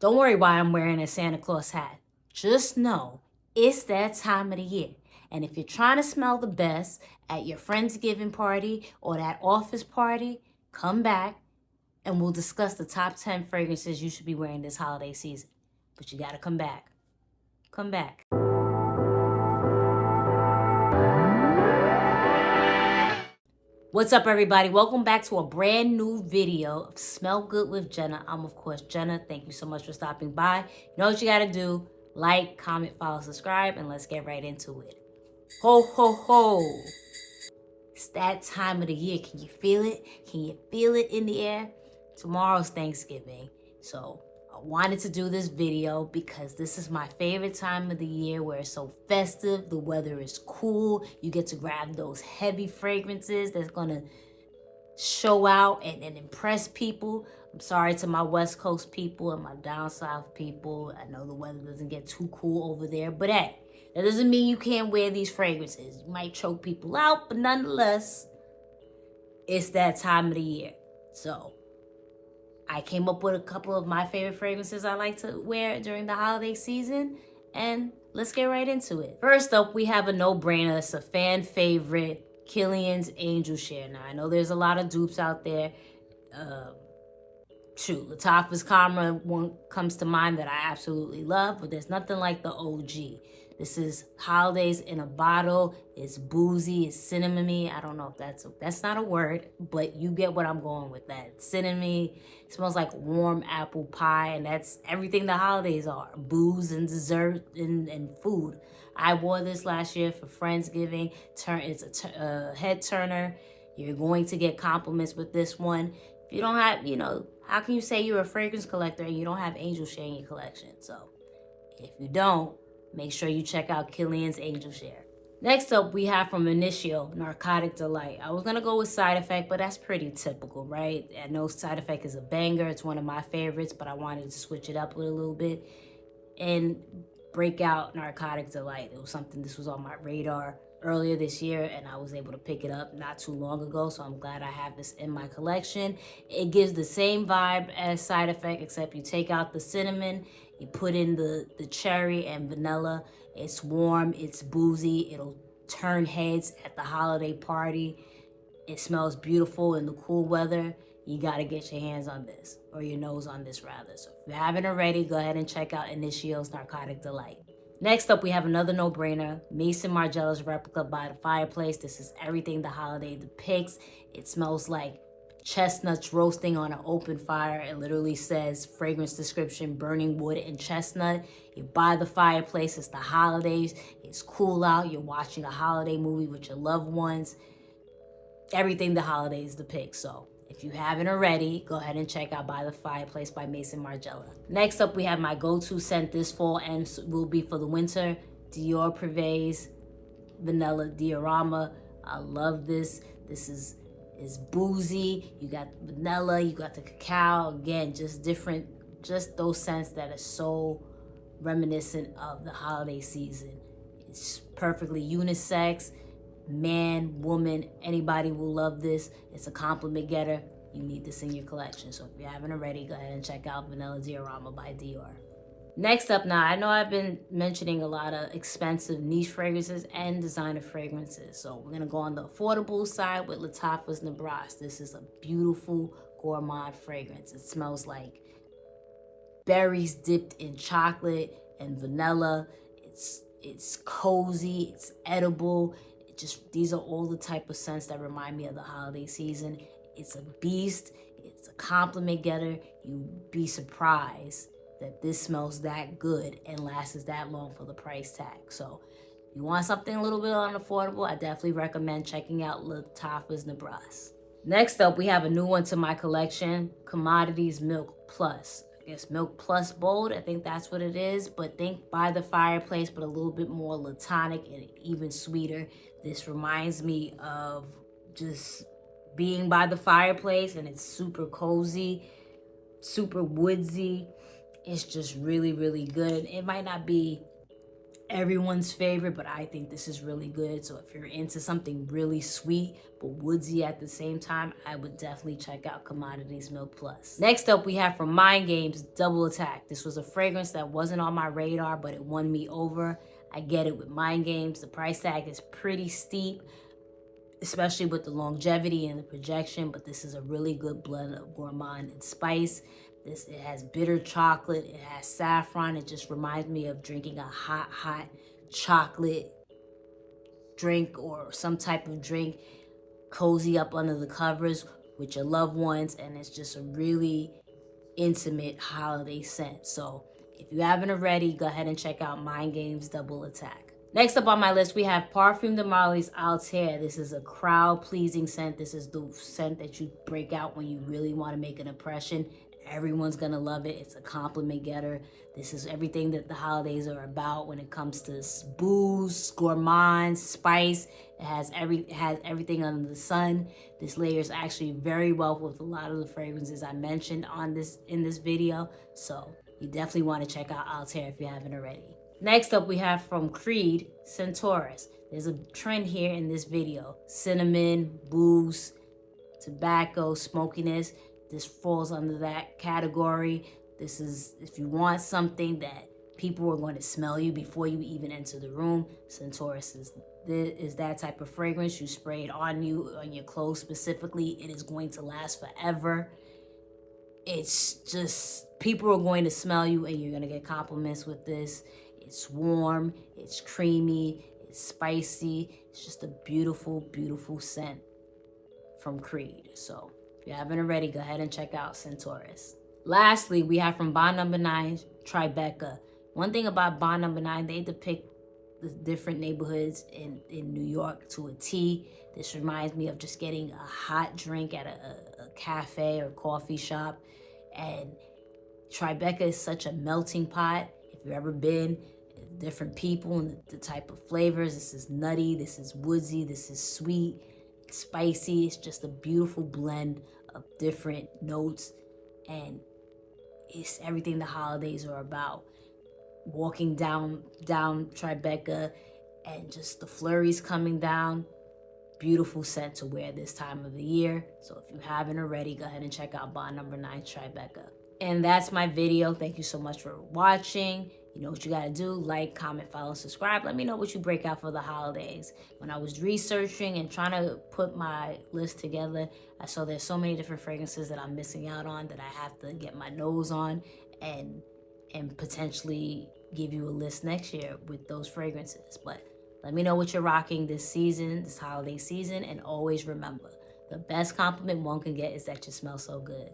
Don't worry why I'm wearing a Santa Claus hat. Just know it's that time of the year. And if you're trying to smell the best at your Friendsgiving party or that office party, come back and we'll discuss the top 10 fragrances you should be wearing this holiday season. But you gotta come back. Come back. What's up, everybody? Welcome back to a brand new video of Smell Good with Jenna. I'm, of course, Jenna. Thank you so much for stopping by. You know what you gotta do. Like, comment, follow, subscribe, and let's get right into it. Ho, ho, ho. It's that time of the year. Can you feel it? Can you feel it in the air? Tomorrow's Thanksgiving. So I wanted to do this video because this is my favorite time of the year where it's so festive. The weather is cool. You get to grab those heavy fragrances that's going to show out and impress people. I'm sorry to my West Coast people and my down South people. I know the weather doesn't get too cool over there, but hey, that doesn't mean you can't wear these fragrances. You might choke people out, but nonetheless, it's that time of the year. So I came up with a couple of my favorite fragrances I like to wear during the holiday season, and let's get right into it. First up, we have a no-brainer. It's a fan favorite, Kilian's Angel Share. Now, I know there's a lot of dupes out there. Lattafa's Camera one comes to mind that I absolutely love, but there's nothing like the OG. This is holidays in a bottle. It's boozy. It's cinnamony. I don't know if that's not a word, but you get what I'm going with that. Cinnamony. It smells like warm apple pie, and that's everything the holidays are. Booze and dessert and food. I wore this last year for Friendsgiving. It's a head turner. You're going to get compliments with this one. If you don't have, how can you say you're a fragrance collector and you don't have Angel Share in your collection? So if you don't, make sure you check out Kilian's Angel Share. Next up, we have from Initio, Narcotic Delight. I was going to go with Side Effect, but that's pretty typical, right? I know Side Effect is a banger. It's one of my favorites, but I wanted to switch it up a little bit and break out Narcotic Delight. This was on my radar earlier this year, and I was able to pick it up not too long ago, so I'm glad I have this in my collection. It gives the same vibe as Side Effect, except you take out the cinnamon, you put in the cherry and vanilla. It's warm, it's boozy, it'll turn heads at the holiday party. It smells beautiful in the cool weather. You gotta get your hands on this, or your nose on this rather. So if you haven't already, go ahead and check out Initio's Narcotic Delight. Next up, we have another no-brainer, Maison Margiela's Replica by the Fireplace. This is everything the holiday depicts. It smells like chestnuts roasting on an open fire. It literally says fragrance description, burning wood and chestnut. You're by the fireplace, it's the holidays, it's cool out, you're watching a holiday movie with your loved ones. Everything the holidays depict. So if you haven't already, go ahead and check out By the Fireplace by Maison Margiela. Next up, we have my go-to scent this fall and will be for the winter, Dior Privé's Vanilla Diorama. I love this. This is boozy. You got vanilla, you got the cacao. Again, just those scents that are so reminiscent of the holiday season. It's perfectly unisex. Man, woman, anybody will love this. It's a compliment getter. You need this in your collection. So if you haven't already, go ahead and check out Vanilla Diorama by Dior. Next up, now I know I've been mentioning a lot of expensive niche fragrances and designer fragrances. So we're gonna go on the affordable side with Lattafa's Nebras. This is a beautiful gourmand fragrance. It smells like berries dipped in chocolate and vanilla. It's cozy, it's edible. These are all the type of scents that remind me of the holiday season. It's a beast. It's a compliment getter. You'd be surprised that this smells that good and lasts that long for the price tag. So if you want something a little bit unaffordable, I definitely recommend checking out Lattafa's Nebras. Next up, we have a new one to my collection, Commodities Milk Plus. I guess Milk Plus Bold, I think that's what it is, but think By the Fireplace, but a little bit more latonic and even sweeter. This reminds me of just being by the fireplace, and it's super cozy, super woodsy. It's just really, really good. It might not be everyone's favorite, but I think this is really good. So if you're into something really sweet but woodsy at the same time, I would definitely check out Commodities Milk Plus. Next up, we have from Mind Games, Double Attack. This was a fragrance that wasn't on my radar, but it won me over. I get it with Mind Games. The price tag is pretty steep, especially with the longevity and the projection, but this is a really good blend of gourmand and spice. It has bitter chocolate, it has saffron. It just reminds me of drinking a hot chocolate drink or some type of drink, cozy up under the covers with your loved ones, and it's just a really intimate holiday scent. So if you haven't already, go ahead and check out Mind Games Double Attack. Next up on my list, we have Parfum de Marly's Altair. This is a crowd-pleasing scent. This is the scent that you break out when you really want to make an impression. Everyone's gonna love it. It's a compliment getter. This is everything that the holidays are about when it comes to booze, gourmands, spice. It has everything under the sun. This layers actually very well with a lot of the fragrances I mentioned in this video. So you definitely want to check out Altair if you haven't already. Next up, we have from Creed, Centaurus. There's a trend here in this video. Cinnamon, booze, tobacco, smokiness. This falls under that category. This is, if you want something that people are going to smell you before you even enter the room, Centaurus is that type of fragrance. You spray it on you, on your clothes specifically. It is going to last forever. It's just, people are going to smell you and you're going to get compliments with this. It's warm, it's creamy, it's spicy. It's just a beautiful, beautiful scent from Creed. So if you haven't already, go ahead and check out Centaurus. Lastly, we have from Bond No. 9, Tribeca. One thing about Bond No. 9, they depict the different neighborhoods in New York to a T. This reminds me of just getting a hot drink at a cafe or coffee shop. And Tribeca is such a melting pot. If you've ever been, different people and the type of flavors. This is nutty, this is woodsy, this is sweet, it's spicy. It's just a beautiful blend of different notes, and it's everything the holidays are about. Walking down Tribeca and just the flurries coming down. Beautiful scent to wear this time of the year. So if you haven't already, go ahead and check out Bond No. 9 Tribeca. And that's my video. Thank you so much for watching. You know what you gotta do: like, comment, follow, subscribe. Let me know what you break out for the holidays. When I was researching and trying to put my list together, I saw there's so many different fragrances that I'm missing out on that I have to get my nose on and potentially give you a list next year with those fragrances. But let me know what you're rocking this season, this holiday season, and always remember, the best compliment one can get is that you smell so good.